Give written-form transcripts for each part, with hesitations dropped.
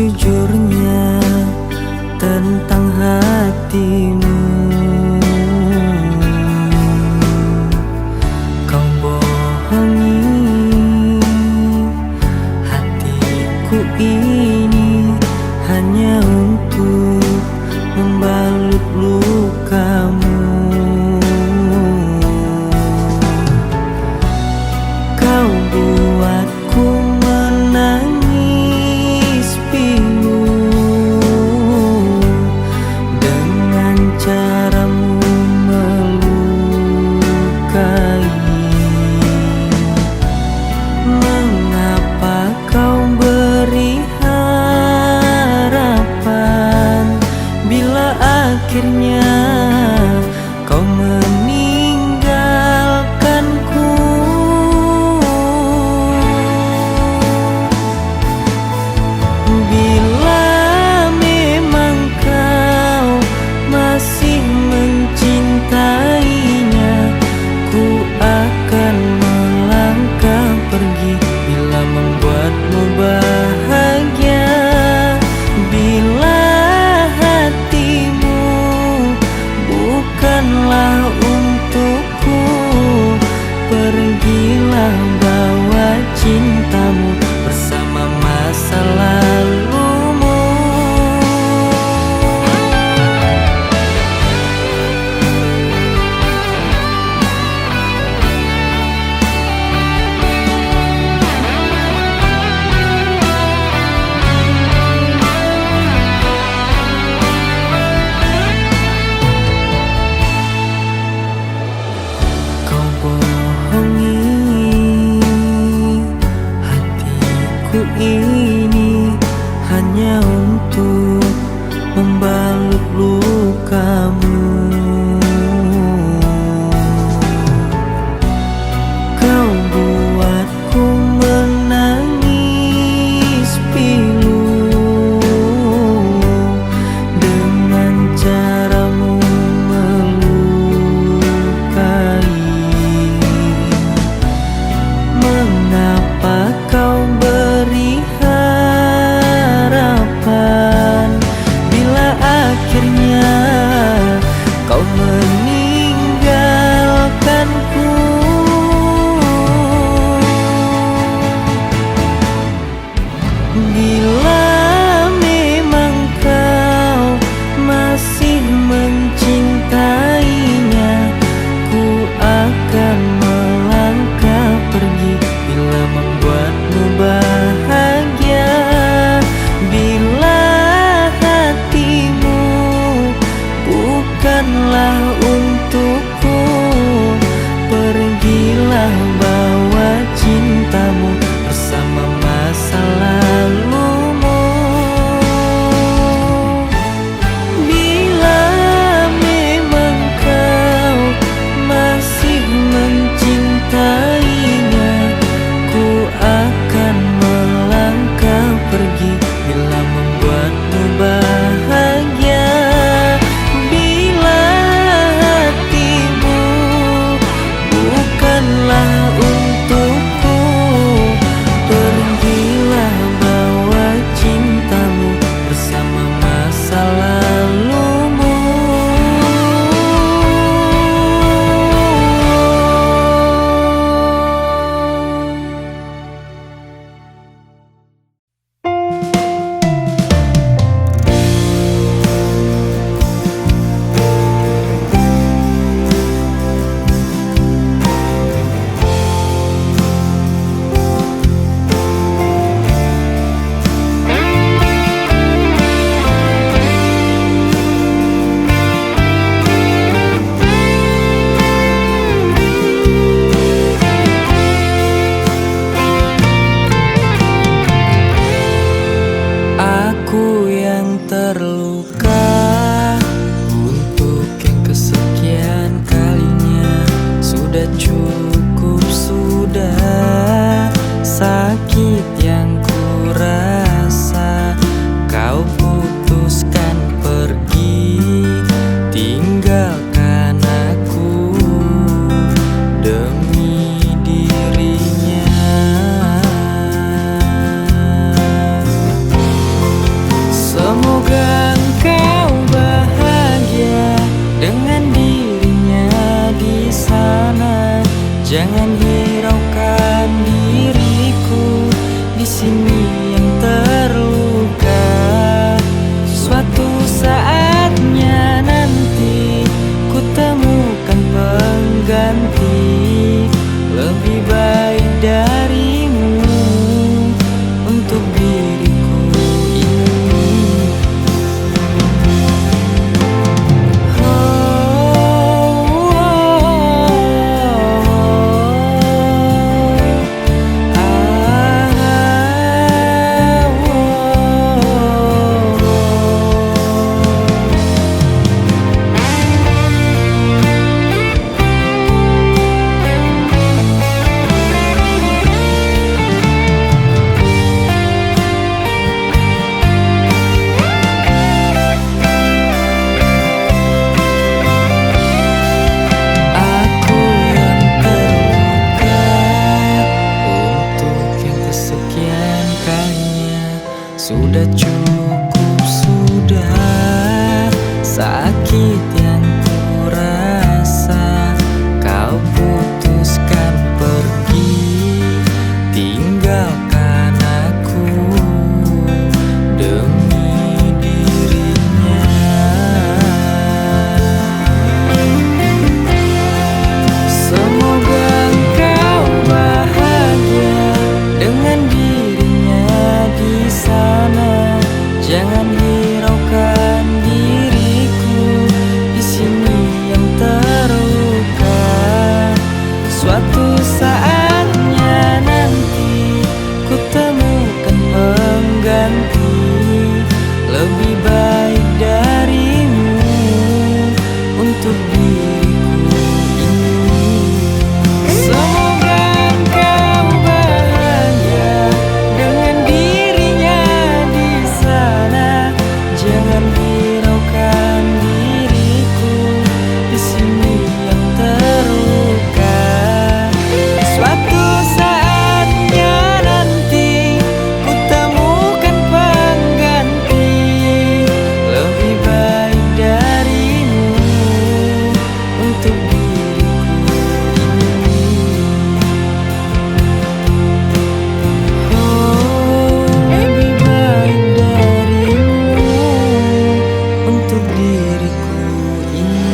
sejujurnya tentang hatimu. Kau bohongi hatiku ini hanya untuk membalut lukamu. Kau buatku menangis pilu dengan caramu melukai. Mengapa kau beri harapan bila akhirnya kau meninggalkanku? Bila memang kau masih mencintainya, ku akan melangkah pergi bila membuatmu bahagia. Bila hatimu bukanlah untukku, pergilah bawa cintamu bersama masa lalumu. sakit yang ku rasa, kau putuskan pergi, tinggalkan aku demi dirinya. Semoga engkau bahagia dengan dirinya di sana. Jangan hiraukan diriku di sini yang terluka. Suatu saatnya nanti ku temukan pengganti lebih baik darimu untuk diriku ini. Semoga engkau bahagia dengan dirinya di sana. Jangan hiraukan diriku di sini yang terluka. Suatu saatnya nanti ku temukan pengganti lebih baik darimu untuk diriku ini. Oh, lebih baik darimu untuk diriku ini.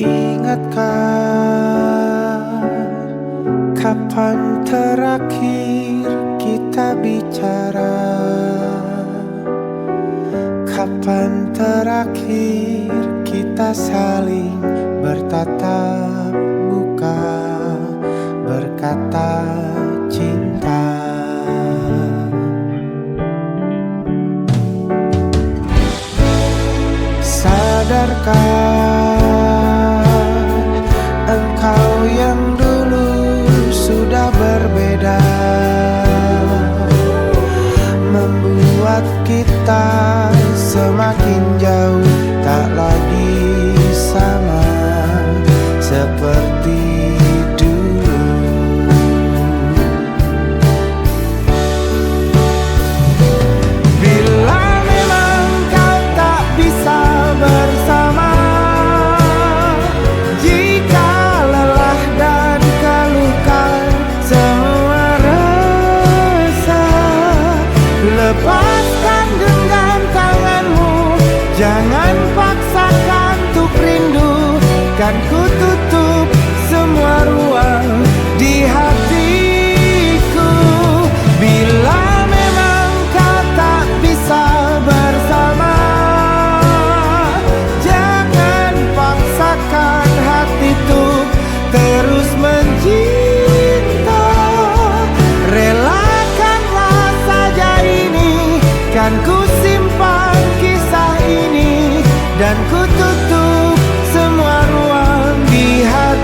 Ingatkah kapan terakhir kita bicara? Kapan terakhir kita saling bertatap muka, berkata cinta? Sadarkah engkau yang dulu sudah berbeda, membuat kita semakin jauh, tak lagi sama seperti dulu. Bila memang kau tak bisa bersama, jika lelah dan keluhkan semua rasa, lepaskan genggam tanganmu, jangan paksakan untuk rindu. Kan ku tutup semua ruang di hatiku. Bila memang kau tak bisa bersama, jangan paksakan hati tuh terus mencinta. Relakanlah saja ini, kan ku simpan kisah ini, dan ku tutup semua ruang di hatiku.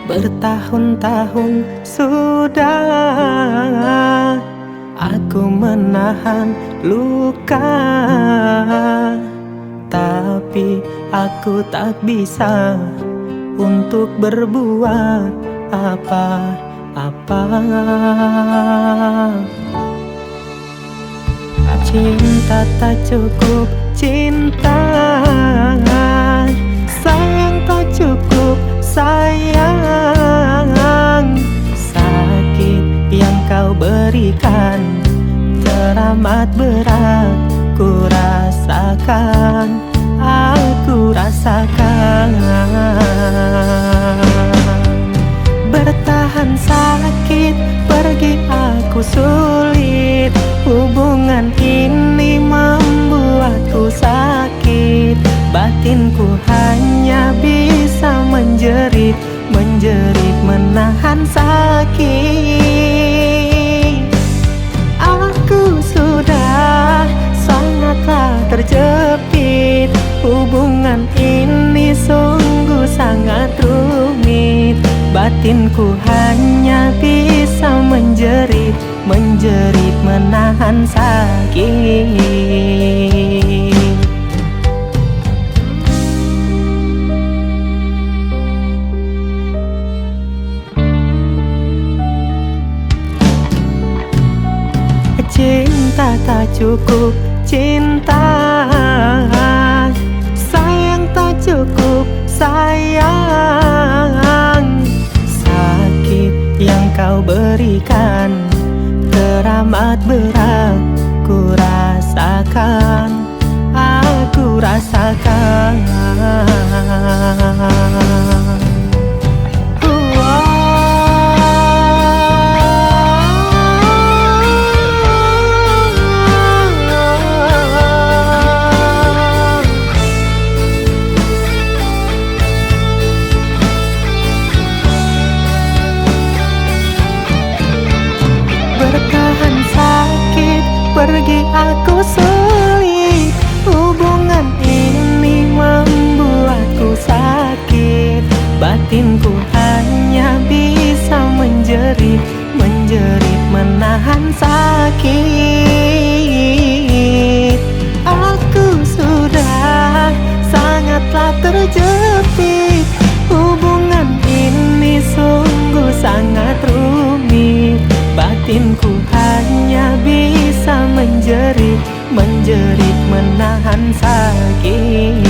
Bertahun-tahun sudah aku menahan luka, tapi aku tak bisa untuk berbuat apa-apa. Cinta tak cukup cinta, sayang tak cukup sayang. Sakit yang kau berikan teramat berat, ku rasakan, aku rasakan. Bertahan sakit, pergi aku sulit. Hubungan ini membuatku sakit. Batinku hanya bisa menjerit, menjerit menahan sakit. Aku sudah sangatlah terjepit. Hubungan ini sungguh sangat rumit. Batinku hanya bisa menjerit, menjerit menahan sakit. Cinta tak cukup cinta, sayang tak cukup sayang. Sakit yang kau berikan teramat berat, ku rasakan, aku rasakan. Bertahan sakit, pergi aku sulit. Hubungan ini membuatku sakit. Batinku hanya bisa menjerit, menjerit menahan sakit. Aku sudah sangatlah terjepit. Hubungan ini sungguh sangat rumit. Batinku hanya bisa menjerit, menjerit menahan sakit.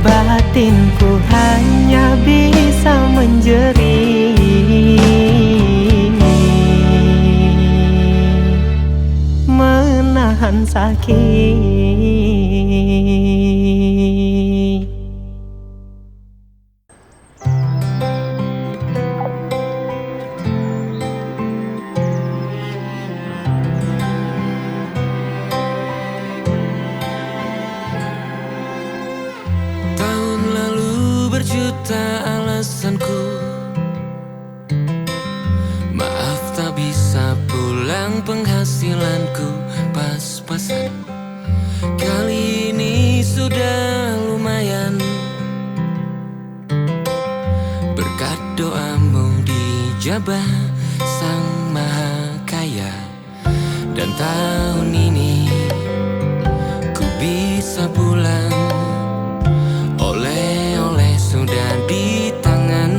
Batinku hanya bisa menjerit, menahan sakit. Berjuta alasanku, maaf tak bisa pulang, penghasilanku pas-pasan. Kali ini sudah lumayan, berkat doamu dijabah Sang Maha Kaya. Dan tahun ini ku bisa pulang, oleh-oleh sudah di tangan.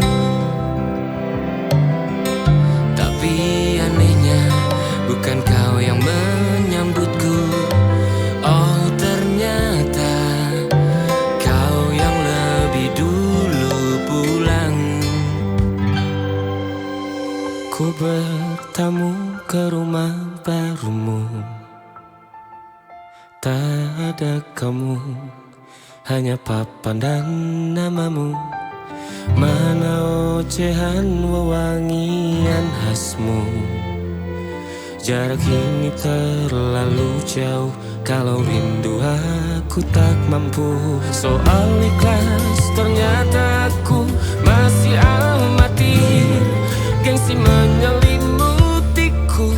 Tapi anehnya bukan kau yang menyambutku. Oh ternyata kau yang lebih dulu pulang. Ku bertamu ke rumah barumu, tak ada kamu, hanya papan dan namamu. Mana ocehan wewangian khasmu. Jarak ini terlalu jauh, kalau rindu aku tak mampu. Soal ikhlas ternyata aku masih amati. Gengsi menyelimutiku,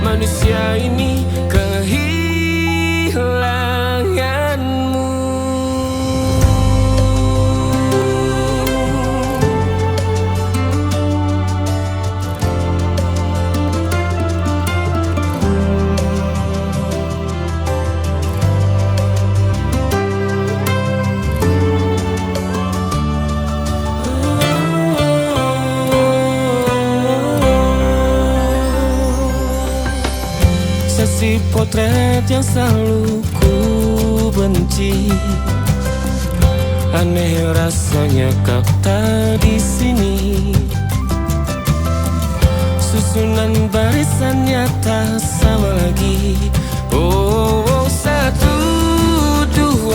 manusia ini kehilanganmu. potret yang selalu ku benci. Aneh rasanya kau tak di sini. Susunan barisannya tak sama lagi. Oh, 1, 2,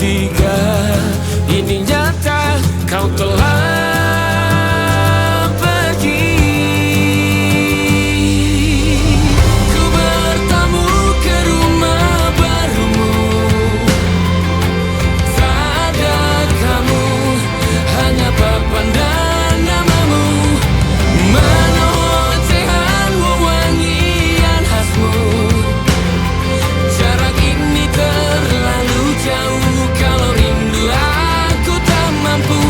3. Ini nyata kau telah pergi. Ku bertamu ke rumah barumu. Tak ada kamu, hanya papan dan namamu. Mana ocehan wewangian khasmu. Jarak ini terlalu jauh. Kalau rindu aku tak mampu.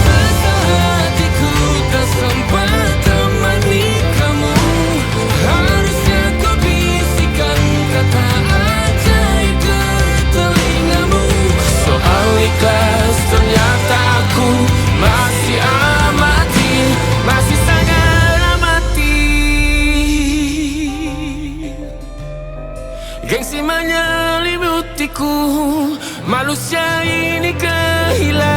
Rasa hatiku tak sempat temani kamu. Harusnya kau bisikan kata ajaib ke telingamu. Soal ikhlas ternyata aku masih amati, masih sangat amati. Gengsi menyelimutiku, manusia ini kehilanganmu.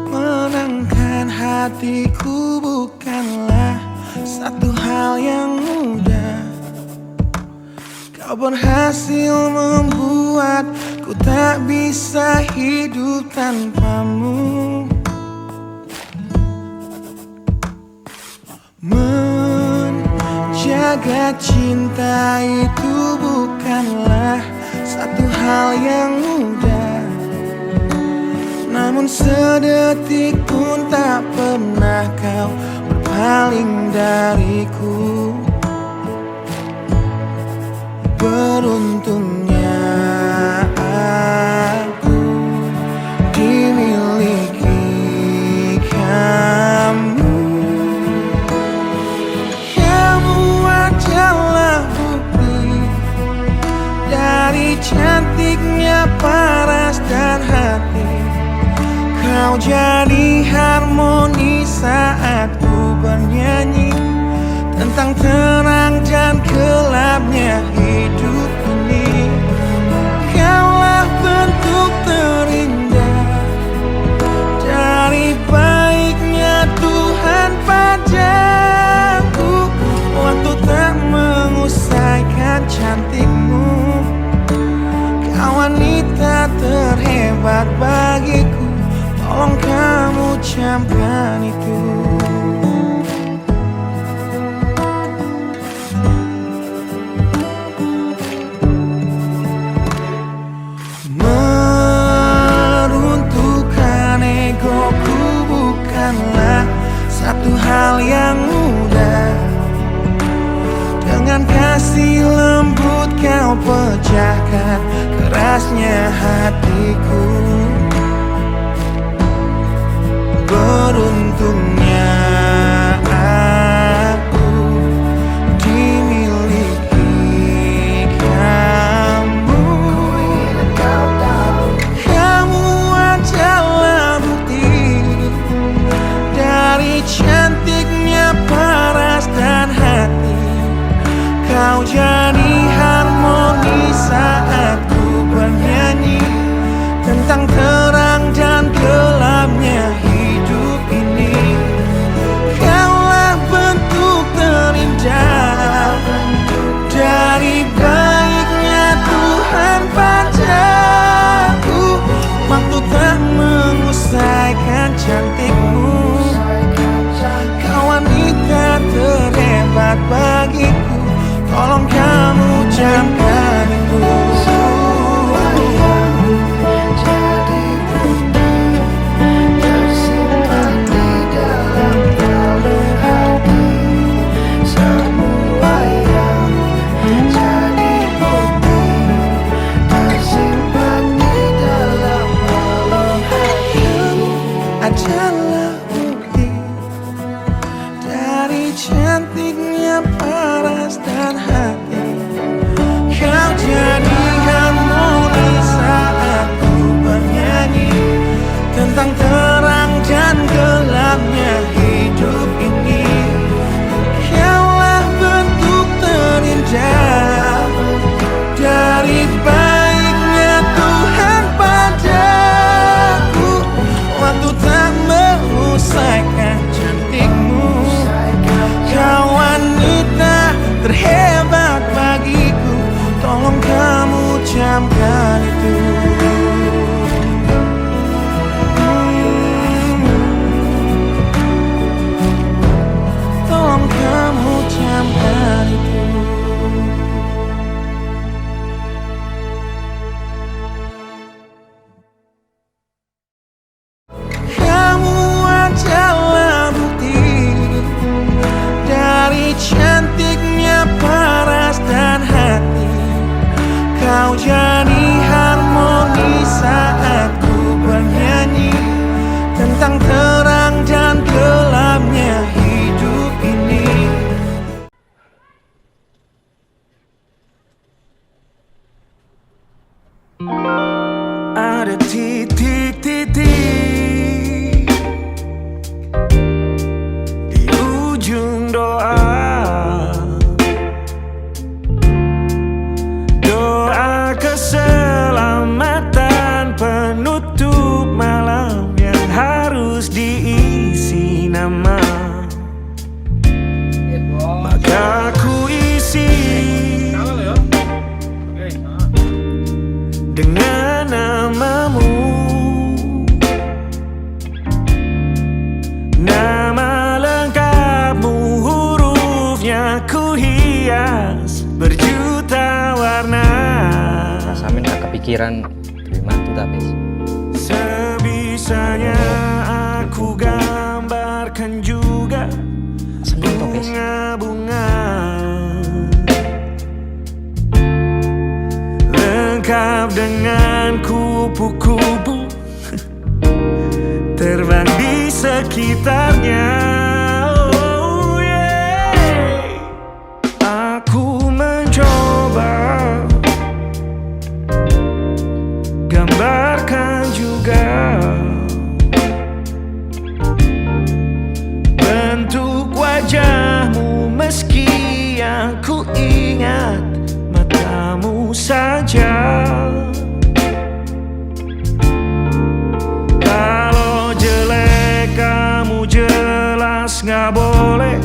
Menenangkan hatiku bukanlah satu hal yang mudah. Kau berhasil membuatku tak bisa hidup tanpamu. Menjaga cinta itu bukanlah satu hal yang mudah. Namun sedetik pun tak pernah kau berpaling dariku. Beruntungnya aku dimiliki kamu. Kamu adalah bukti dari cantiknya paras dan hati. Kau jadi harmoni saat ku bernyanyi tentang terang dan gelapnya hidup ini. Kaulah bentuk terindah dari baiknya Tuhan padaku. Waktu tak mengusaikan cantikmu. Kau wanita terhebat bagiku. Tolong kamu camkan itu. Meruntuhkan egoku bukanlah satu hal yang mudah. Dengan kasih lembut kau pecahkan kerasnya hatiku. beruntungnya aku dimiliki kamu. Kamu adalah bukti dari cantiknya paras dan hati. Kau jadi harmoni saat ku bernyanyi tentang terang dan gelapnya hidup ini. Kaulah bentuk terindah dari baiknya Tuhan padaku. Waktu tak mengusaikan cantikmu, kau wanita terhebat bagiku. Tolong kamu camkan itu. Jadi bukti tersimpan di dalam kalung hati. Semua yang jadi bukti tersimpan di dalam kalung hati. Adalah bukti dari cantiknya paras dan hati. Kau jadi harmoni saat ku bernyanyi tentang terang dan gelapnya hidup ini. Kaulah bentuk terindah dari baiknya Tuhan padaku. Waktu tak mengusaikan cantikmu, kau wanita terhebat bagiku. Tolong kamu camkan itu. Tolong kamu camkan itu. Kamu adalah bukti dari cantiknya paras dan hati. Kau jadi harmoni saat ku bernyanyi tentang terang dan gelapnya hidup ini. Ada titik-titik di ujung doa. Doa keselamatan penutup malam yang harus diisi nama. Maka ku isi dengan namamu. Nama lengkapmu, hurufnya ku hias berjuta warna. Sampe gak kepikiran duwe mantu tapi Sebisanya aku gambarkan juga bunga-bunga lengkap dengan kupu-kupu terbang di sekitarnya. Oh yeah. Aku mencoba gambarkan juga bentuk wajahmu, meski yang ku ingat matamu saja. Kalau jelek kamu jelas gak boleh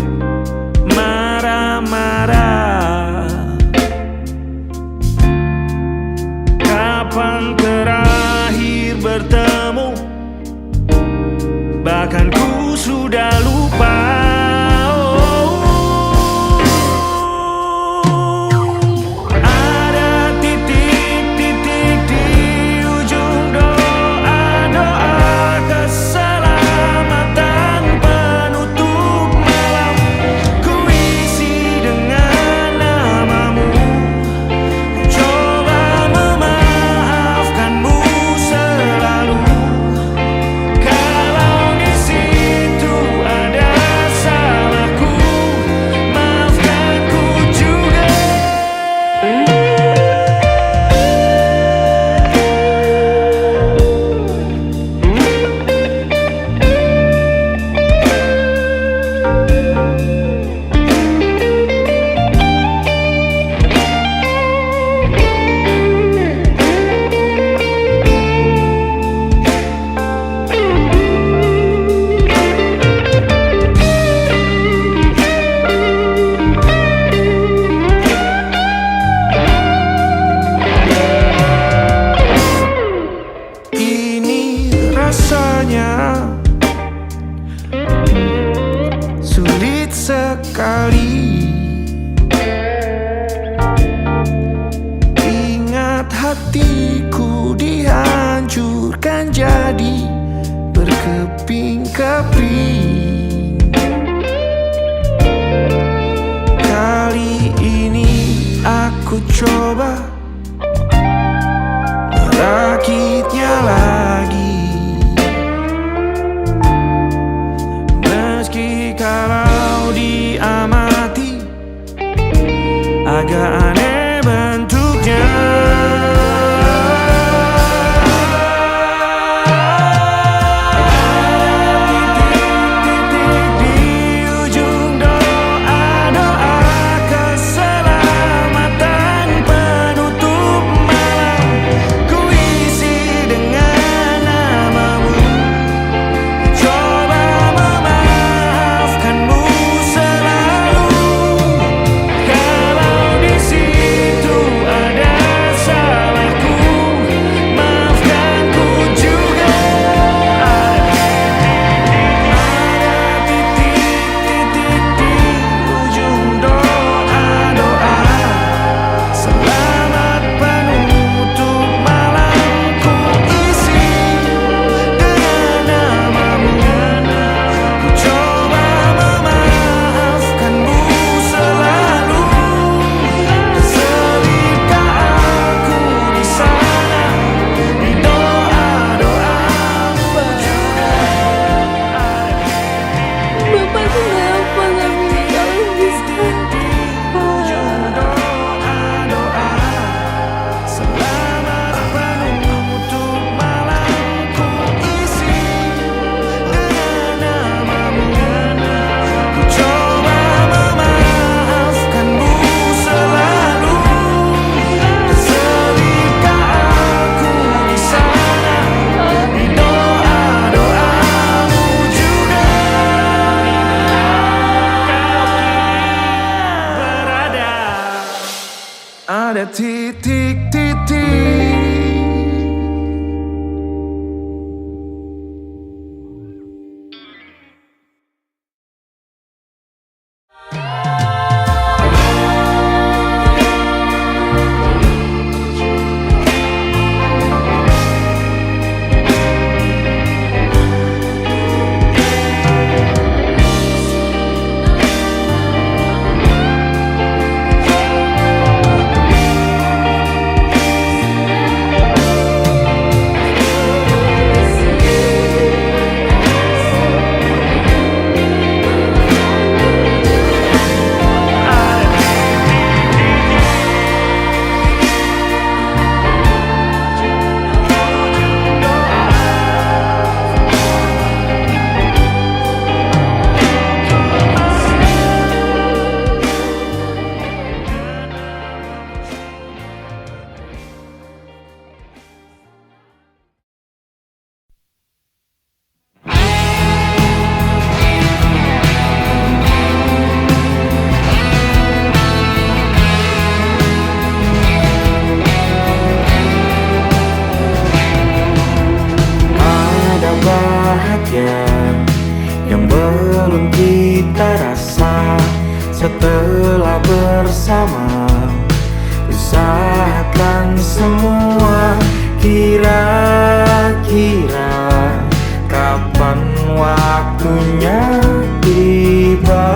marah-marah. Kapan terakhir bertemu, bahkan ku sudah lupa. Ada titik-titik di ujung doa-doa keselamatan penutup malam. Ku isi dengan namamu, coba memaafkanmu selalu. Kalau di sini keping. Kali ini aku coba merakitnya lagi, meski kalau diamati agak aneh bentuknya. Ada titik-titik. Yang belum kita rasa setelah bersama, usahakan semua. Kira-kira kapan waktunya tiba?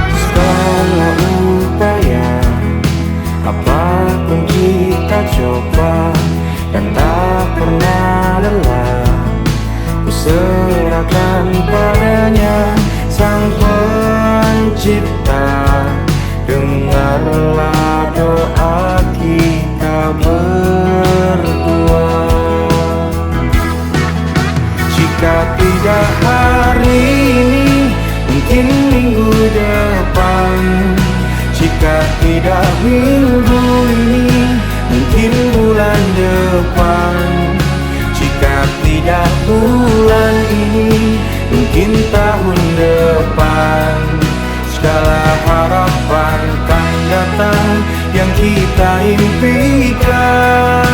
Segala upaya apapun kita coba dan tak pernah lelah, ku serahkan padanya Sang Pencipta. Dengarlah doa kita berdua. Jika tidak hari ini, mungkin minggu depan. Jika tidak minggu ini, mungkin bulan depan. Jika tidak bulan ini, mungkin tahun depan. Segala harapan kan datang yang kita impikan.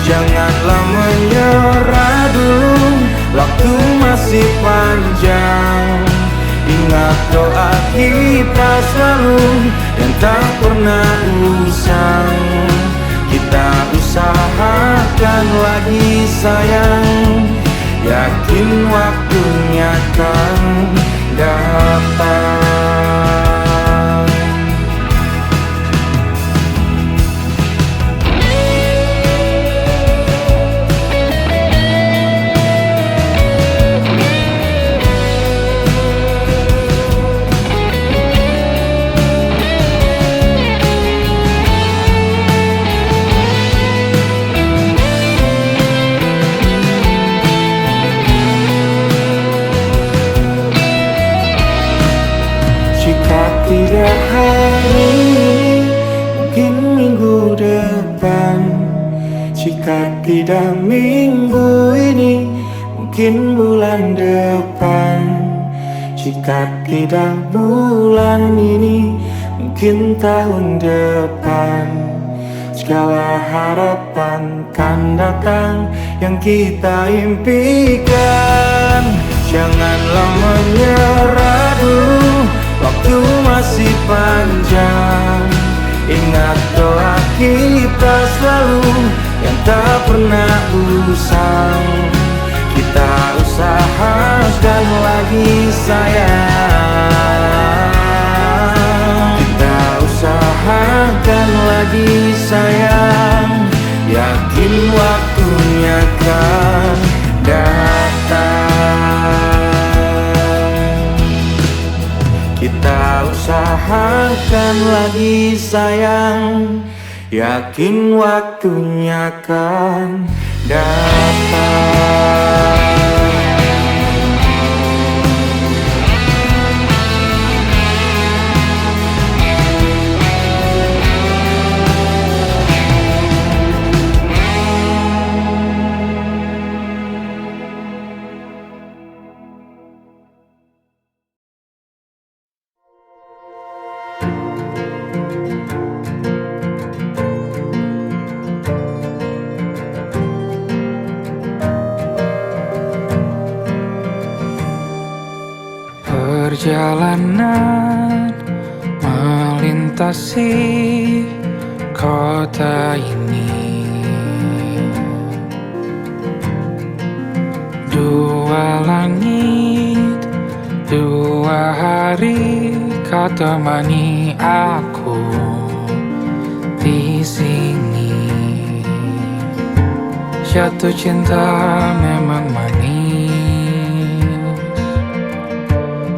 Janganlah menyerah dulu, waktu masih panjang. Ingat doa kita selalu dan tak pernah usang. Kita Kita usahakan lagi sayang, yakin waktunya kan datang. Jika tidak hari ini, mungkin minggu depan. Jika tidak minggu ini, mungkin bulan depan. Jika tidak bulan ini, mungkin tahun depan. Segala harapan kan datang yang kita impikan. Janganlah menyerah dulu, waktu masih panjang. Ingat doa kita selalu yang tak pernah usang. Kita usahakan lagi sayang. Kita usahakan lagi sayang, yakin waktunya kan datang. Kita usahakan lagi sayang, yakin waktunya kan datang. Perjalanan melintasi kota ini, dua langit, dua hari kau temani aku di sini. Jatuh cinta memang manis,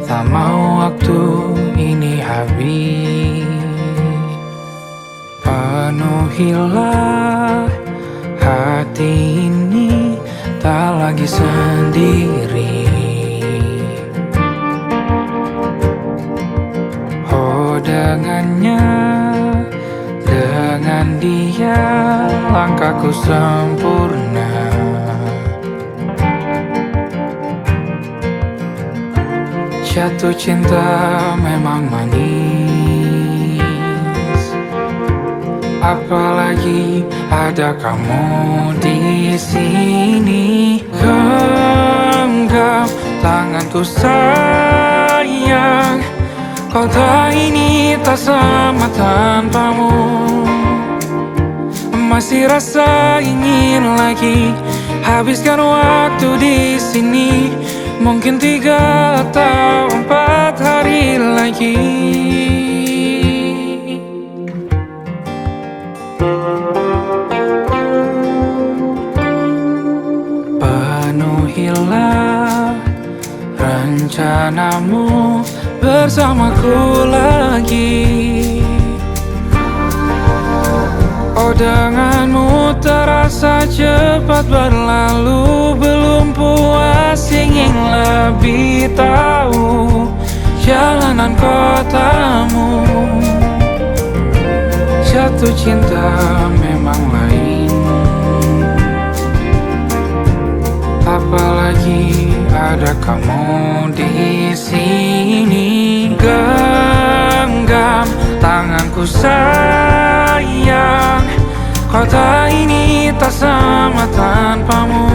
tak mau waktu ini habis. Penuhilah hati ini, tak lagi sendiri. Oh dengannya, dengan dia langkahku sempurna. Jatuh cinta memang manis, apalagi ada kamu di sini. Genggam tanganku sayang, kota ini tak sama tanpamu. Masih rasa ingin lagi habiskan waktu di sini. Mungkin 3 atau 4 hari lagi. Penuhilah rencanamu bersamaku lagi. Oh denganmu terasa cepat berlalu, belum puas ingin lebih tahu jalanan kotamu. Jatuh cinta memang lain, apalagi ada kamu di sini. Genggam tanganku sayang, kota ini tak sama tanpamu.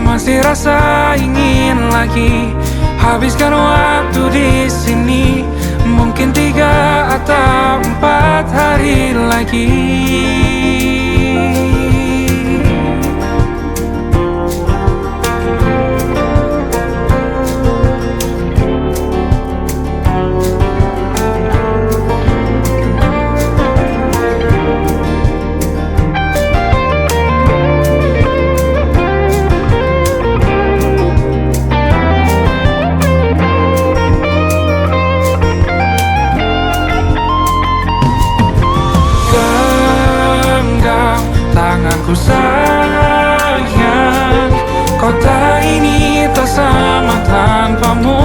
Masih rasa ingin lagi habiskan waktu di sini. Mungkin 3 atau 4 hari lagi. Tanganku sayang, kota ini tak sama tanpamu.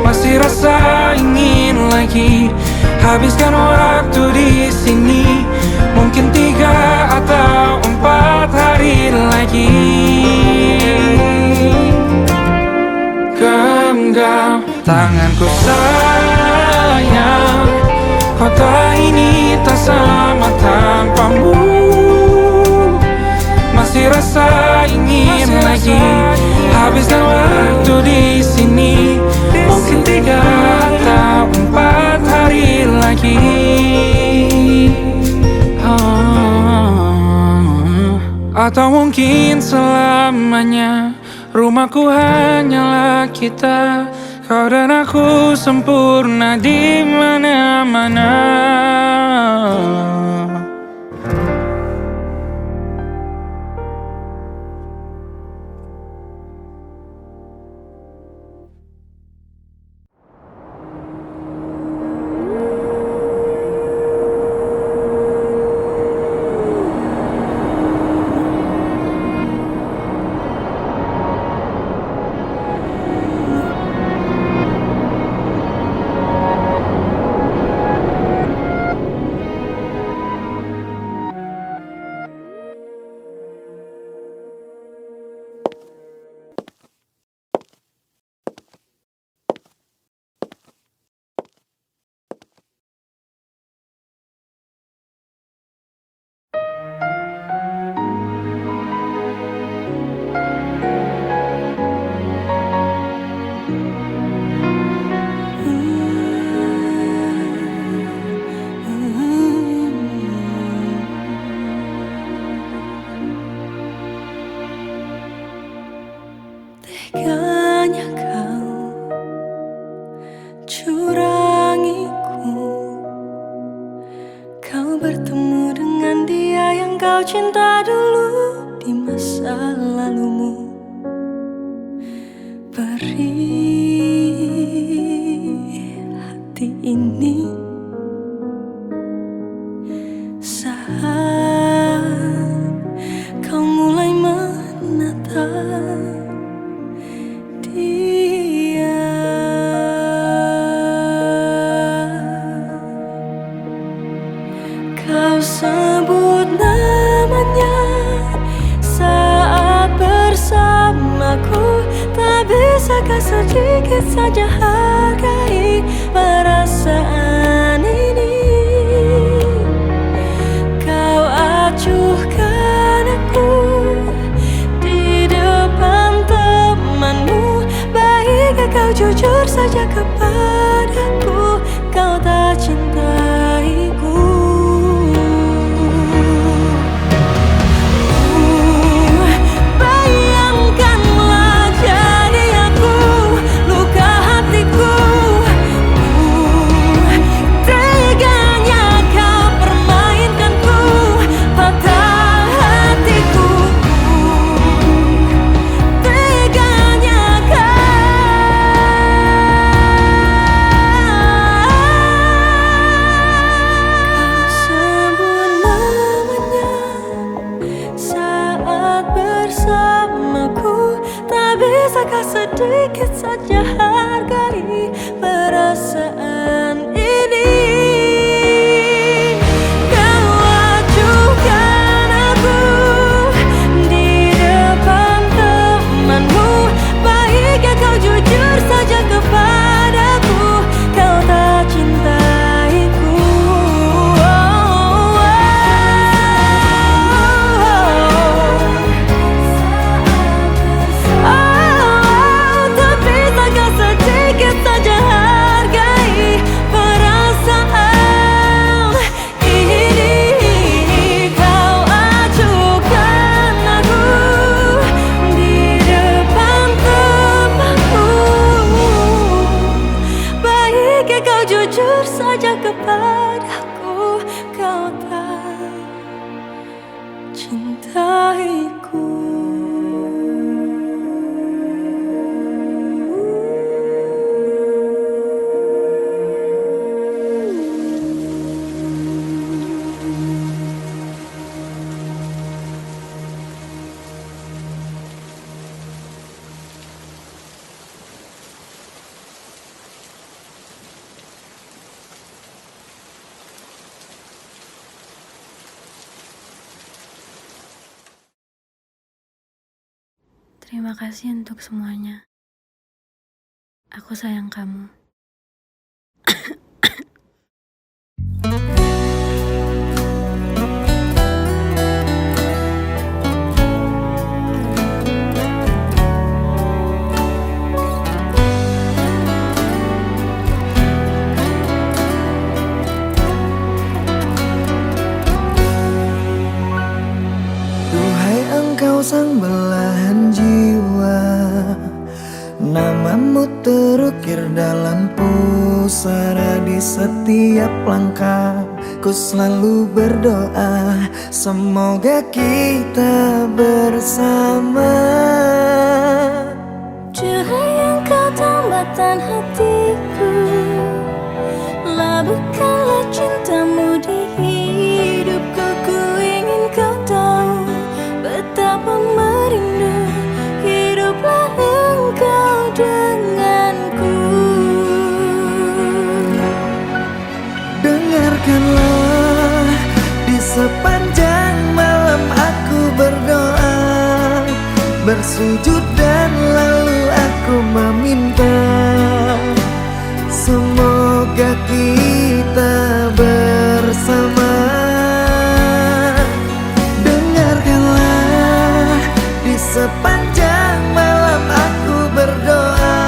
Masih rasa ingin lagi habiskan waktu di sini. Mungkin 3 atau 4 hari lagi. Genggam tanganku sayang, kota ini tak sama tanpamu. Masih rasa ingin lagi habiskan waktu di sini. Mungkin 3 atau 4 hari lagi. Atau mungkin selamanya. Rumahku hanyalah kita, kau dan aku sempurna di mana-mana. Teganya kau curangiku. Kau bertemu dengan dia yang kau cinta dulu di masa lalumu. Perih hati ini saat kau mulai menatap dia. Kau sebut namanya saat bersamaku. Tak bisakah sedikit saja hargai perasaan ini? Kau acuhkan aku di depan temanmu. Baiknya kau jujur saja kepadaku, kau tak cintaiku. Bayangkanlah jadi aku, luka hatiku mencintaiku. Terima kasih untuk semuanya. Aku sayang kamu. Duhai engkau sang belahan jiwa, namamu terukir dalam pusara. Di setiap langkah ku selalu berdoa, semoga kita bersama. Cahaya engkau tambatan hatiku, labuhkanlah cintamu di hidupku. Ku ingin kau tahu betapa merindu hiduplah engkau denganku. Dengarkanlah, di sepanjang malam aku berdoa, bersujud dan lalu aku meminta, semoga kita bersama. Dengarkanlah, di sepanjang malam aku berdoa,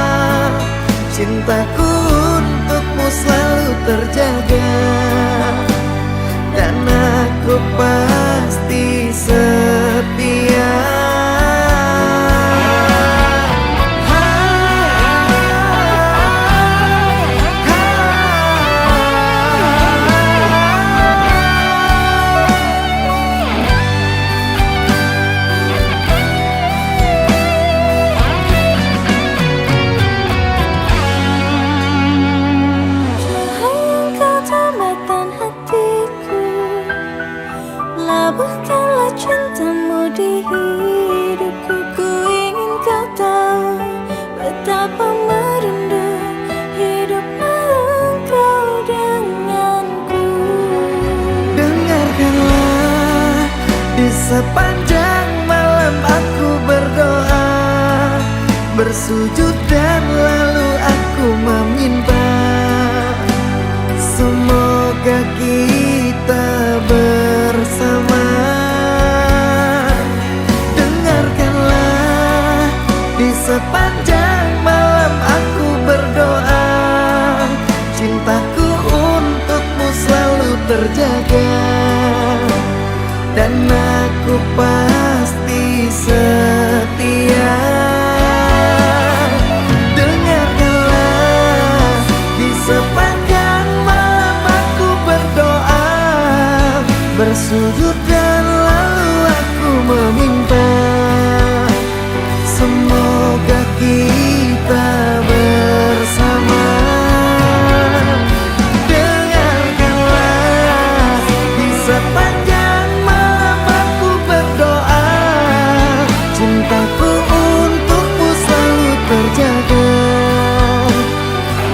cintaku untukmu selalu terjaga, dan aku pasti setia. Labuhkanlah cintamu di hidupku. Ku ingin kau tahu betapa merindu hiduplah engkau denganku. Dengarkanlah, di sepanjang malam aku berdoa, bersujud dan lalu aku meminta, semoga kita bersama. Dengarkanlah, di sepanjang malam aku berdoa, cintaku untukmu selalu terjaga, dan aku pasti setia. Dengarkanlah, di sepanjang malam aku berdoa, bersujud dan lalu aku meminta, semoga kita bersama. Dengarkanlah, di sepanjang malam aku berdoa, cintaku untukmu selalu terjaga,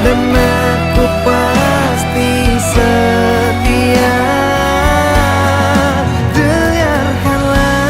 dan aku pasti setia. Dengarkanlah.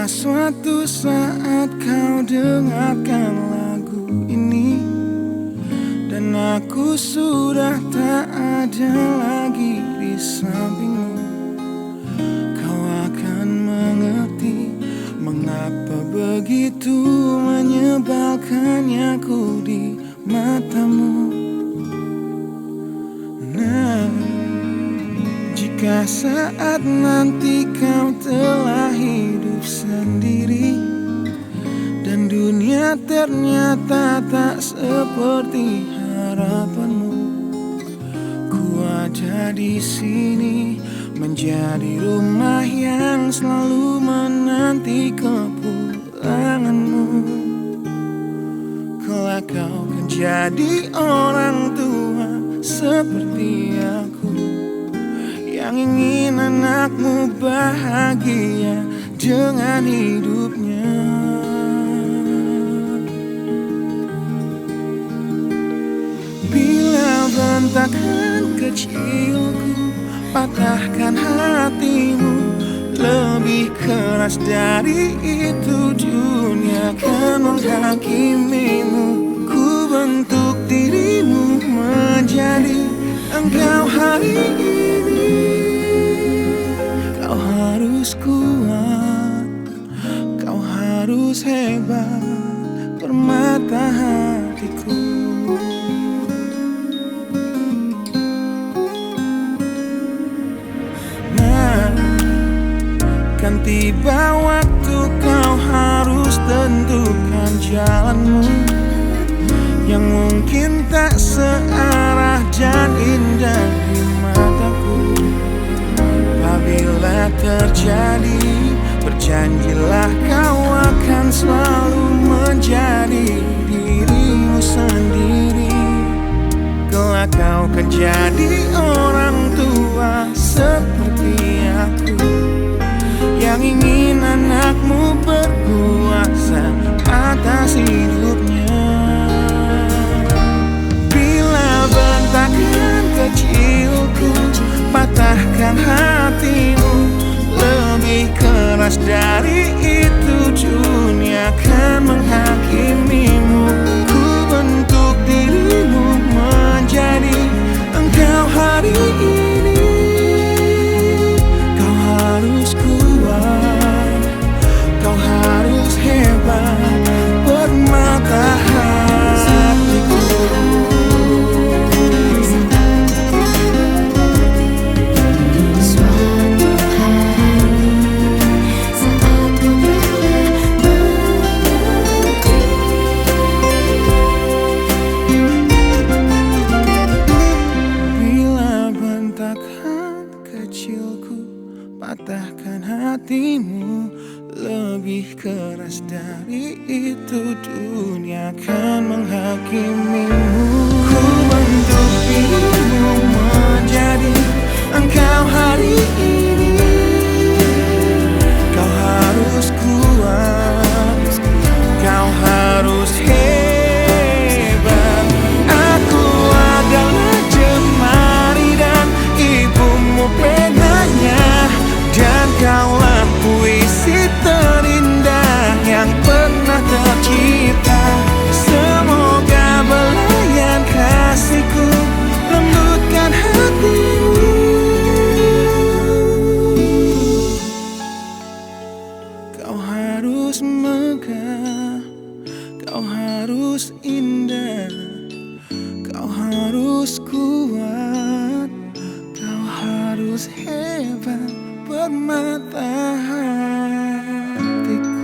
Jika suatu saat kau dengarkan lagu ini dan aku sudah tak ada lagi di sampingmu, kau akan mengerti mengapa begitu menyebalkannya aku di matamu. Nah, jika saat nanti kau telah hidup sendiri dan dunia ternyata tak seperti harapanmu, ku ada di sini menjadi rumah yang selalu menanti kepulanganmu. Kelak kau kan jadi orang tua seperti aku, yang ingin anakmu bahagia dengan hidupnya. Bila bentakan kecilku patahkan hatimu, lebih keras dari itu dunia kan menghakimimu. Ku bentuk dirimu menjadi engkau hari ini. Kau harus kuat, kau harus hebat, permata hatiku. Nah, kan tiba waktu kau harus tentukan jalanmu, yang mungkin tak searah dan indah di mataku. Apabila terjadi, berjanjilah kau akan selalu menjadi dirimu sendiri. Kelak kau kan jadi orang tua seperti aku, yang ingin anakmu berkuasa atas hidupnya. Bentakan kecilku patahkan hatimu, lebih keras dari itu dunia kan menghakimimu. Ku bentuk dirimu menjadi engkau hari ini. Kau harus kuat, kau harus hebat, permata hatiku. Patahkan hatimu, lebih keras dari itu dunia kan menghakimimu. Ku bentuk dirimu menjadi engkau hari ini. Kau harus kuat, kau harus hebat. Aku adalah jemari dan ibumu penanya, dan kaulah puisi terindah yang pernah tercipta. Semoga belayan kasihku lembutkan hatimu. Kau harus megah, kau harus indah, kau harus kuat, kau harus hebat, permata hatiku.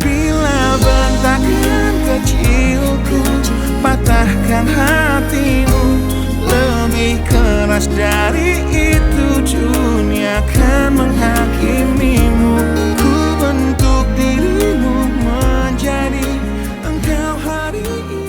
Bila bentakan kecilku patahkan hatimu, lebih keras dari itu dunia kan menghakimimu. Ku bentuk dirimu menjadi engkau hari ini.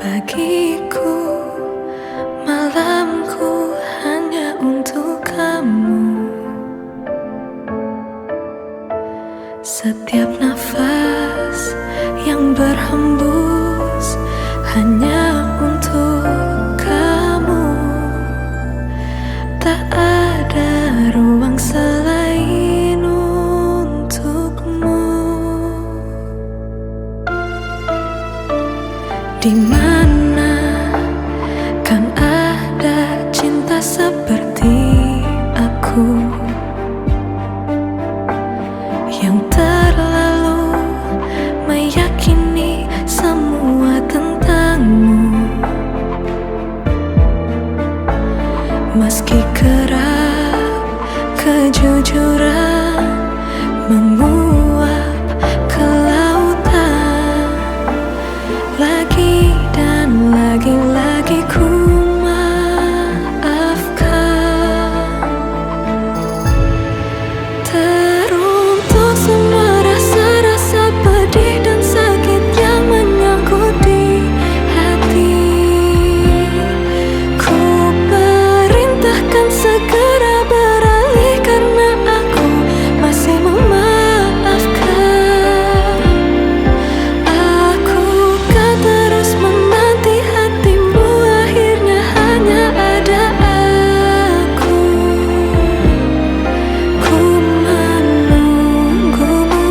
Bagiku malamku hanya untuk kamu. Setiap nafas yang berhembus hanya untuk kamu. Tak ada ruang selain untukmu. Di mana kan ada cinta seperti aku, yang terlalu meyakini semua tentangmu. Meski kerap kejujuran menguap ke lautan, lagi dan lagi ku maafkan. Teruntuk semua rasa-rasa pedih dan sakit yang menyangkut di hati, ku perintahkan segera beralih karena aku masih memaafkan. Aku kan terus menanti hatimu, akhirnya hanya ada aku. Ku menunggumu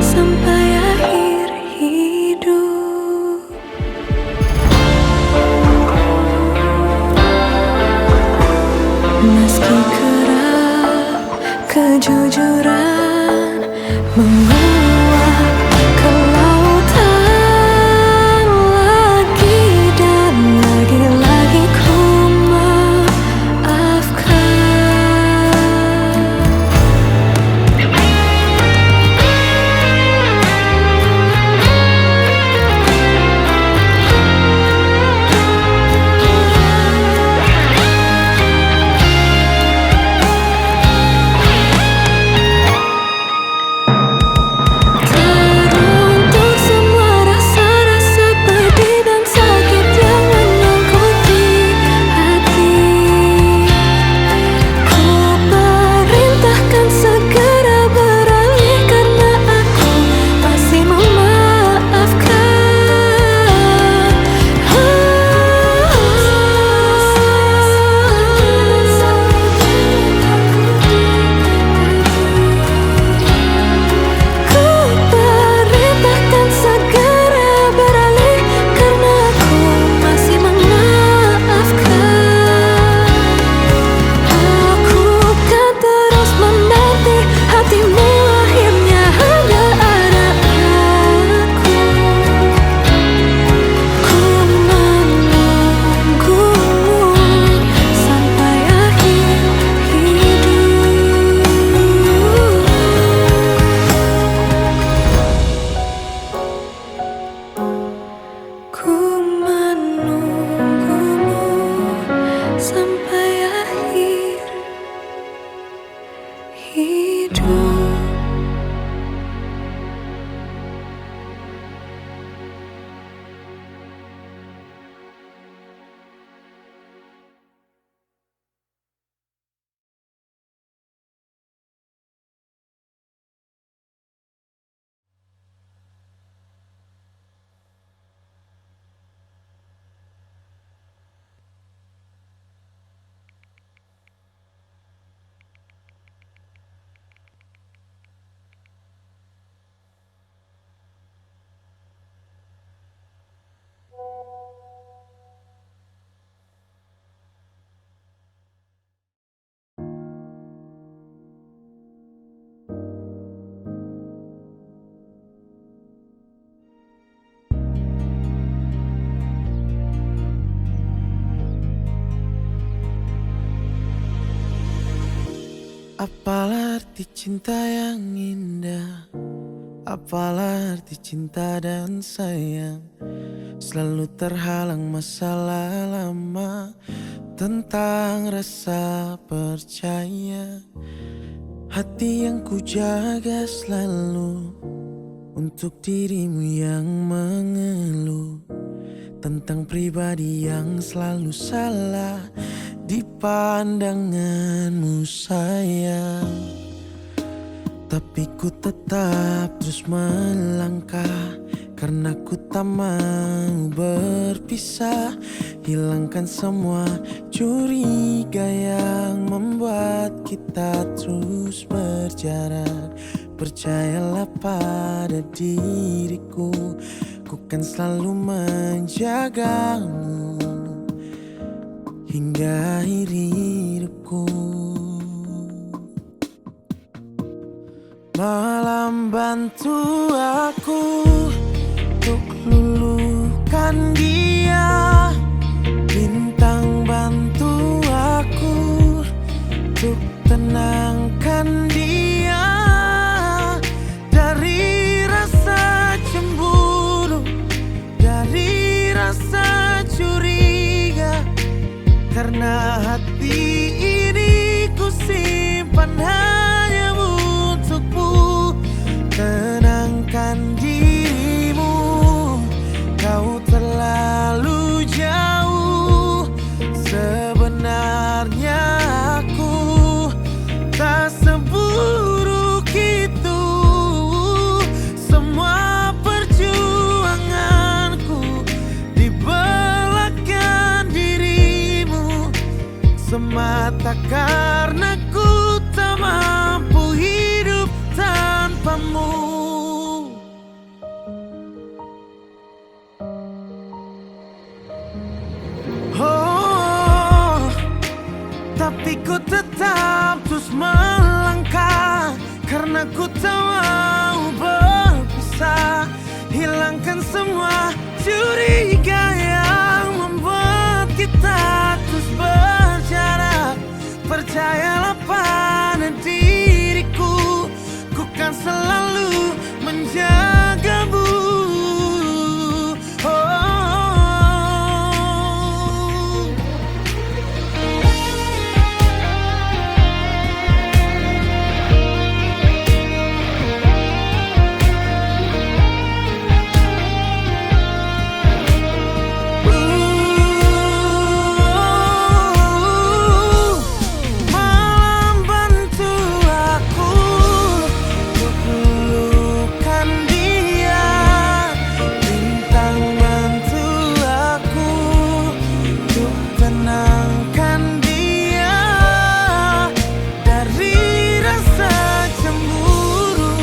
sampai akhir hidup. Meski kerap kejujuran menguap ke lautan, lagi dan lagi ku maafkan. Teruntuk semua rasa-rasa pedih dan sakit yang menyangkut di hati, ku perintahkan segera beralih karena aku masih memaafkan. Ku perintahkan segera beralih karena aku masih memaafkan. Aku kan terus menanti hatimu, akhirnya hanya ada aku. Ku menunggumu sampai akhir hidup. Ku menunggumu sampai akhir hidup. Apalah arti cinta yang indah, apalah arti cinta dan sayang. Selalu terhalang masalah lama tentang rasa percaya. Hati yang ku jaga selalu untuk dirimu yang mengeluh. tentang pribadi yang selalu salah di pandanganmu sayang. Tapi ku tetap terus melangkah karena ku tak mau berpisah. Hilangkan semua curiga yang membuat kita terus berjarak. Percayalah pada diriku, ku kan selalu menjagamu hingga akhir hidupku. Malam bantu aku untuk luluhkan dia, bintang bantu aku untuk tenangkan dia dari rasa cemburu, dari rasa curiga. Karena hati ini ku simpan hanya untukmu. Tenangkan dirimu, kau terlalu jauh. Sebenarnya aku tak seburuk itu. Semua perjuanganku di belakang dirimu, semata karena ku tak mampu hidup tanpamu. Oh, tapi ku tetap terus melangkah karena ku tak mau berpisah. Hilangkan semua curiga yang membuat kita terus berjarak. Percayalah pada diriku, ku kan selalu menjagamu. Malam bantu aku untuk luluhkan dia, bintang bantu aku untuk tenangkan dia dari rasa cemburu,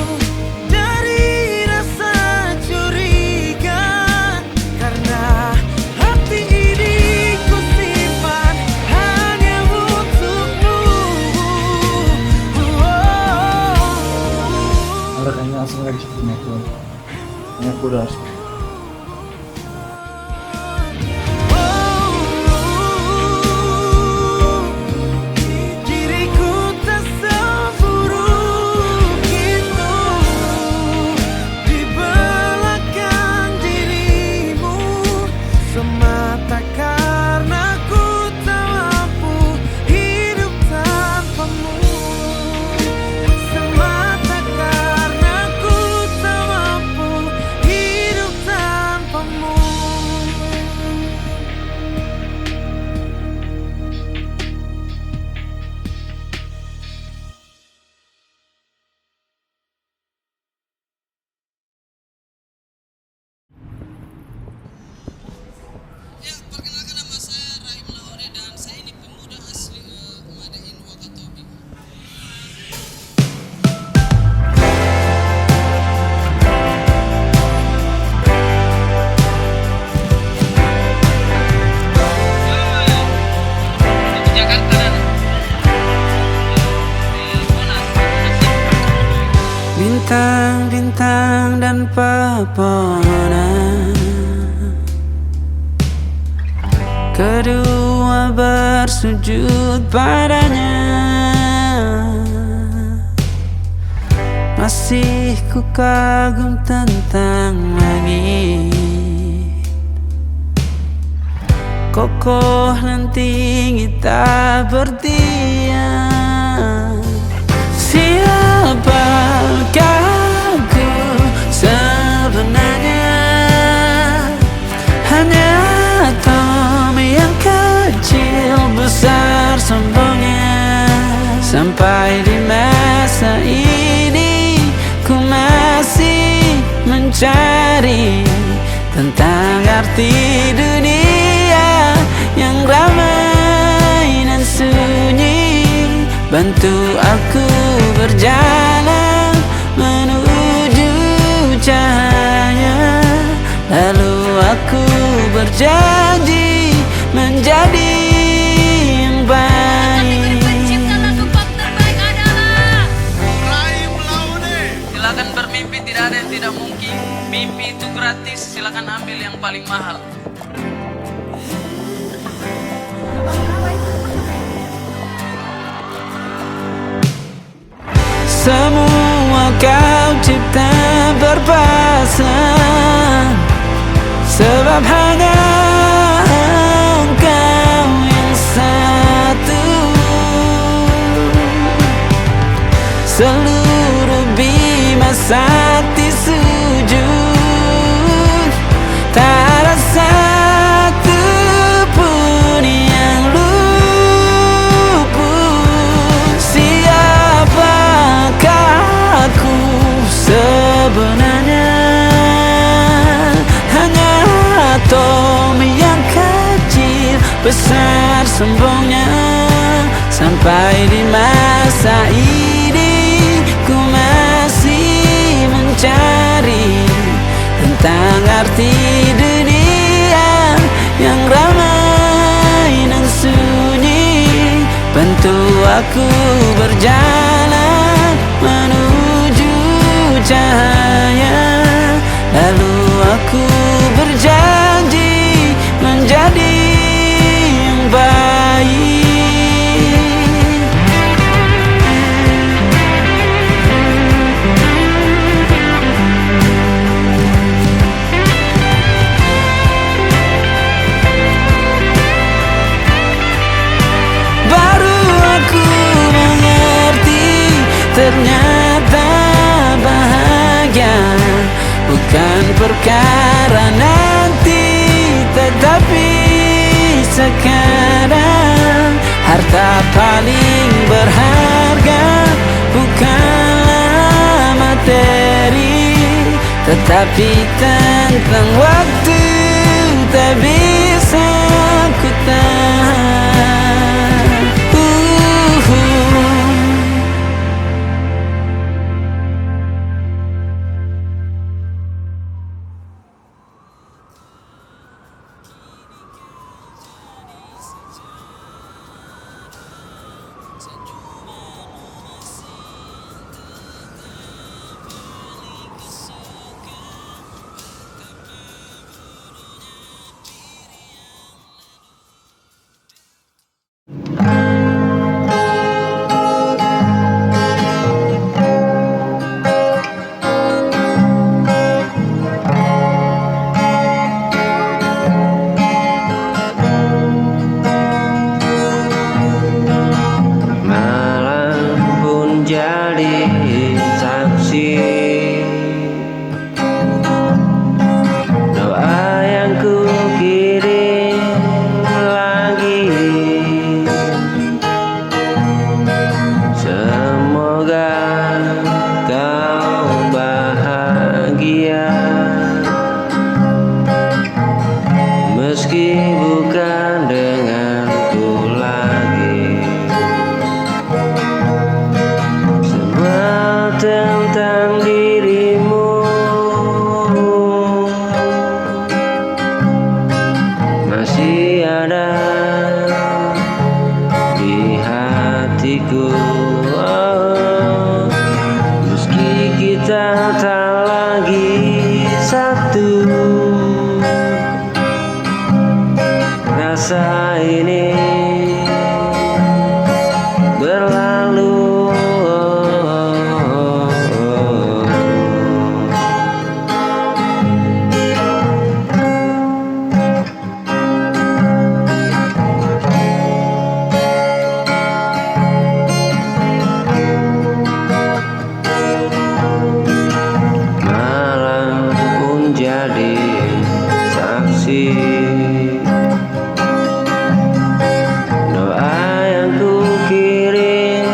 dari rasa curiga. Karena hati ini ku simpan hanya untukmu. Udah kayaknya langsung lagi seperti itu. Aku udah harus Diriku tak seburuk itu di belakang dirimu, semata karena ku tak mampu hidup tanpamu. Semata karena ku tak mampu hidup tanpamu. Ya, perkenalkan nama saya Rahim Lahore dan saya ini pemuda asli Madain Wakatobi. Itu Jakarta dan Bintang-bintang dan pepohonan, kedua bersujud padanya. Masih ku kagum tentang langit, kokoh dan tinggi tak berdiam. Siapakah aku sebenarnya? Hanya Sampai di masa ini ku masih mencari tentang arti dunia yang ramai dan sunyi. Bantu aku berjalan menuju cahaya, lalu aku berjanji menjadi yang baik. Pencipta lagu pop terbaik adalah Rahim Laude. Silakan bermimpi, tidak ada yang tidak mungkin. Mimpi itu gratis, silakan ambil yang paling mahal. Semua kau cipta berpasang, sebab hanya engkau yang satu. Seluruh bima sakti sujud, tak ada satu pun yang luput. Siapakah aku sebenarnya? Hanya atom yang kecil, besar sombongnya. Sampai di masa ini ku masih mencari tentang arti dunia yang ramai dan sunyi. Bantu aku berjalan menuju cahaya, lalu aku berjanji menjadi yang baik. Baru aku mengerti, ternyata bahagia bukan perkara nanti, tetapi sekarang. Harta paling berharga bukanlah materi, tetapi tentang waktu tak bisa ku tahan. meski bukan denganku lagi. Semua tentang dirimu masih ada di hatiku. Meski kita tak lagi satu, rasa ini berlalu. Malam pun jadi saksi. Doa yang ku kirim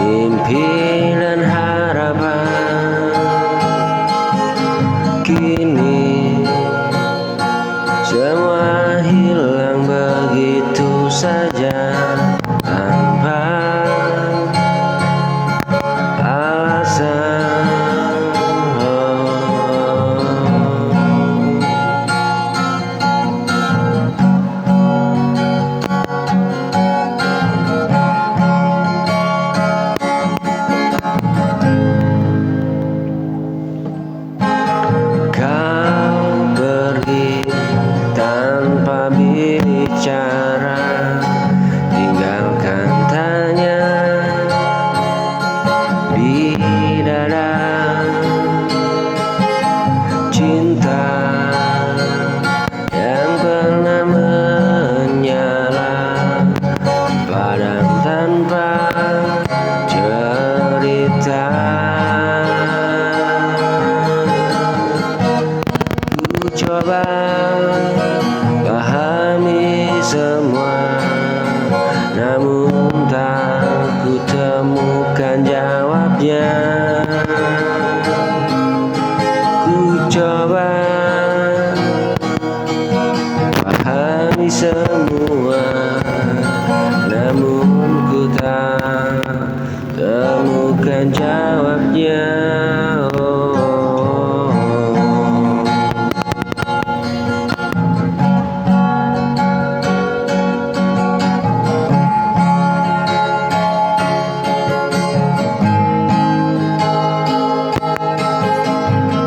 mimpi dan harapan. Kini semua hilang begitu saja tanpa alasan. Kau pergi tanpa bicara, tinggalkan tanya di dada. Cinta yang pernah menyala, padam tanpa cerita. Ku coba pahami semua, namun tak ku temukan jawabnya. Ku coba pahami semua, namun ku tak temukan jawabnya.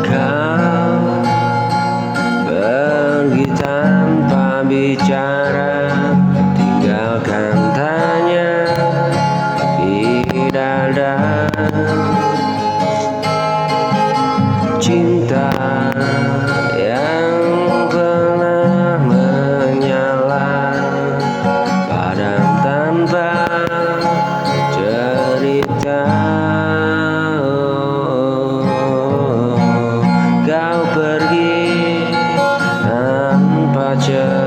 Kau pergi tanpa bicara, tinggalkan tanya di dada. Cinta yang pernah menyala, padam tanpa cerita. Kau pergi tanpa cerita.